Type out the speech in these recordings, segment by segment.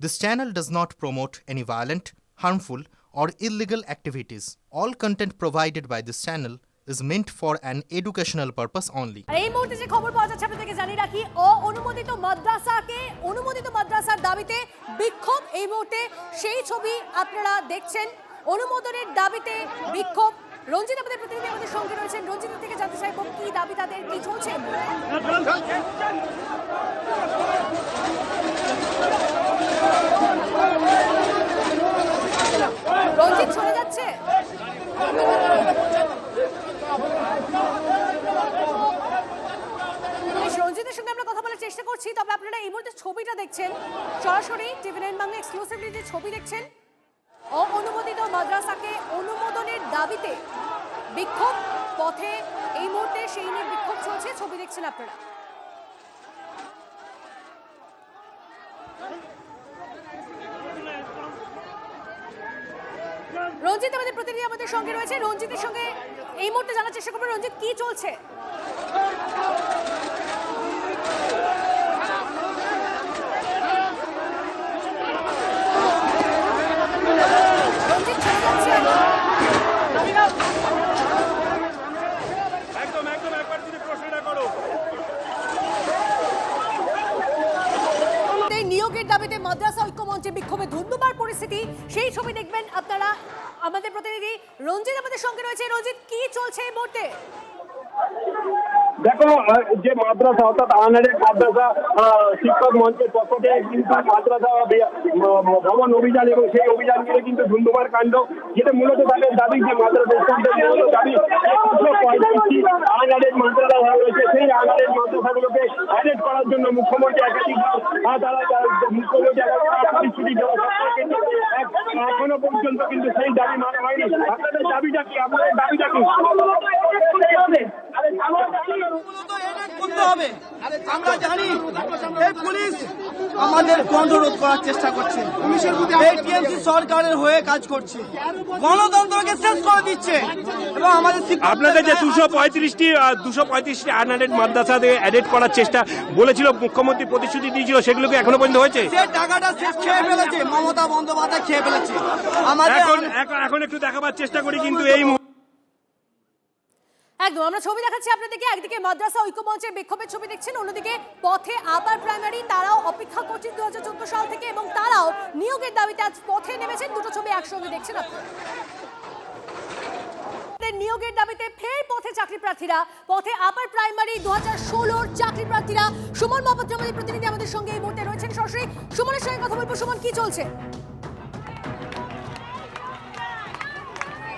This channel does not promote any violent, harmful, or illegal activities. All content provided by this channel is meant for an educational purpose only. আর এই মুহূর্তে যে খবর পাওয়া যাচ্ছে আপনাদেরকে জানিয়ে রাখি, অনুমোদিত মাদ্রাসার দাবিতে বিক্ষোভ। এই মুহূর্তে সেই ছবি আপনারা দেখছেন। অনুমোদনের দাবিতে বিক্ষোভ। রঞ্জিত আমাদের প্রতিনিধি আমাদের সঙ্গে রয়েছেন। রঞ্জিত থেকে জানতে চাইব কি দাবি তাদের, কি চলছে। রঞ্জিত চলে যাচ্ছে। রঞ্জিতের সঙ্গে আমরা কথা বলার চেষ্টা করছি, তবে আপনারা এই মুহূর্তে ছবিটা দেখছেন সরাসরি টিভি9 বাংলা এক্সক্লুসিভলি যে ছবি দেখছেন। অনুমোদিত মাদ্রাসাকে অনুমোদনের দাবিতে বিক্ষোভ পথে এই মুহূর্তে সেই নিয়ে বিক্ষোভ চলছে, ছবি দেখছেন আপনারা। রঞ্জিত আমাদের প্রতিনিধি আমাদের সঙ্গে রয়েছে। রঞ্জিতের সঙ্গে এই মুহূর্তে জানার চেষ্টা করবো, রঞ্জিত কি চলছে। নিয়োগের দাবিতে মাদ্রাসা ঐক্য মঞ্চে বিক্ষোভে ধুন্ধুমার পরিস্থিতি, সেই ছবি দেখবেন আপনারা। আমাদের প্রতিনিধি রঞ্জিত আমাদের সঙ্গে রয়েছে। রঞ্জিত, কি চলছে এই মুহূর্তে? দেখো, যে মাদ্রাসা অর্থাৎ আনারের মাদ্রাসা শিক্ষক মঞ্চের পক্ষ থেকে কিন্তু মাদ্রাসা ভবন অভিযান এবং সেই অভিযান নিয়ে কিন্তু ধুন্ধুমার কাণ্ড, যেটা মূলত তাদের দাবি যে মাদ্রাসা দাবি আনারের মাদ্রাসা রয়েছে, সেই আনারের মাদ্রাসাগুলোকে অ্যাডেড করার জন্য মুখ্যমন্ত্রী একাধিকবার প্রতিশ্রুতি দেওয়া সত্ত্বেও কিন্তু এখনো পর্যন্ত কিন্তু সেই দাবি মানা হয়নি। আপনাদের দাবিটা কি? আপনাদের দাবিটা কি? আমরা জানি এই পুলিশ আমাদের গণরোধ করার চেষ্টা করছে, এই টিএমসি সরকারের হয়ে কাজ করছে, গণতন্ত্রকে শেষ করে দিচ্ছে। এবং আমাদের আপনাদের যে 235টি আনএডেড মাদ্রাসাতে অ্যাডেড করার চেষ্টা বলেছিল, মুখ্যমন্ত্রী প্রতিশ্রুতি দিয়েছিল, সেগুলোকে এখনো পর্যন্ত হয়েছে? সে টাকাটা শেষ খেয়ে ফেলেছে, মমতা বন্দ্যোপাধ্যায় খেয়ে ফেলেছে। আমাদের এখন একটু দেখাবার চেষ্টা করি, কিন্তু এই একদম আমরা ছবি দেখাচ্ছি আপনাদেরকে। একদিকে মাদ্রাসা ঐক্য মঞ্চের বিক্ষোভের ছবি দেখছেন, অন্যদিকে পথে আপার প্রাইমারি তারাও অপেক্ষা করছেন 2014 সাল থেকে এবং তারাও নিয়োগের দাবিতে আজ পথে নেমেছেন। দুটো ছবি একসঙ্গে দেখছেন আপনারা। নিয়োগের দাবিতে ফের পথে চাকরি প্রার্থীরা, পথে আপার প্রাইমারি 2016 চাকরি প্রার্থীরা। সুমন মহাপাত্র আমাদের প্রতিনিধি আমাদের সঙ্গে এই মুহূর্তে রয়েছেন সরাসরি। সুমনের সঙ্গে কথা বলবো। সুমন, কি চলছে?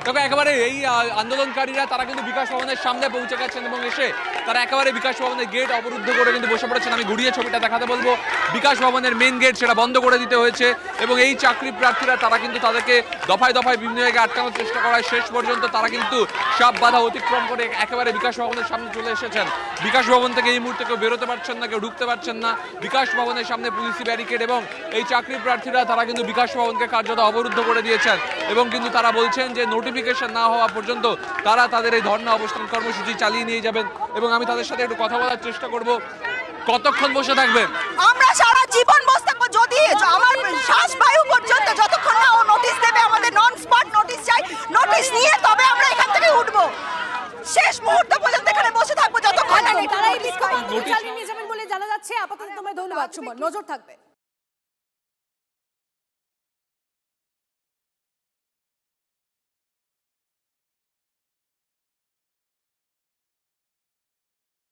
দেখো, একেবারে এই আন্দোলনকারীরা তারা কিন্তু বিকাশ ভবনের সামনে পৌঁছে গেছেন এবং এসে তারা একেবারে বিকাশ ভবনের গেট অবরুদ্ধ করে কিন্তু বসে পড়েছেন। আমি ঘুরিয়ে ছবিটা দেখাতে বলবো। বিকাশ ভবনের মেন গেট সেটা বন্ধ করে দিতে হয়েছে এবং এই চাকরি প্রার্থীরা তারা কিন্তু তাদেরকে দফায় দফায় বিভিন্ন জায়গায় আটকানোর চেষ্টা করায় শেষ পর্যন্ত তারা কিন্তু সব বাধা অতিক্রম করে একেবারে বিকাশ ভবনের সামনে চলে এসেছেন। বিকাশ ভবন থেকে এই মুহূর্তে কেউ বেরোতে পারছেন না, কেউ ঢুকতে পারছেন না। বিকাশ ভবনের সামনে পুলিশি ব্যারিকেড এবং এই চাকরি প্রার্থীরা তারা কিন্তু বিকাশ ভবনকে কার্যত অবরুদ্ধ করে দিয়েছেন এবং কিন্তু তারা বলছেন যে নোটিফিকেশন না হওয়া পর্যন্ত তারা তাদের এই ধর্ণা অবস্থান কর্মসূচি চালিয়ে নিয়ে যাবেন এবং আমি তাদের সাথে একটু কথা বলার চেষ্টা করব। কতক্ষণ বসে থাকবেন? আমরা সারা জীবন বসে থাকবো, যদি আমার শ্বাস বায়ু পর্যন্ত, যতক্ষণ না ও নোটিশ দেবে। আমাদের নন স্পট নোটিশ চাই, নোটিশ নিয়ে তবে আমরা এখান থেকে উঠবো। শেষ মুহূর্ত পর্যন্ত এখানে বসে থাকবো যতক্ষণ না তারা এই বিক্ষোভ চালিয়ে নিয়ে যাবেন বলে জানা যাচ্ছে। আপাতত তোমায় ধন্যবাদ সুমন, নজর থাকবে।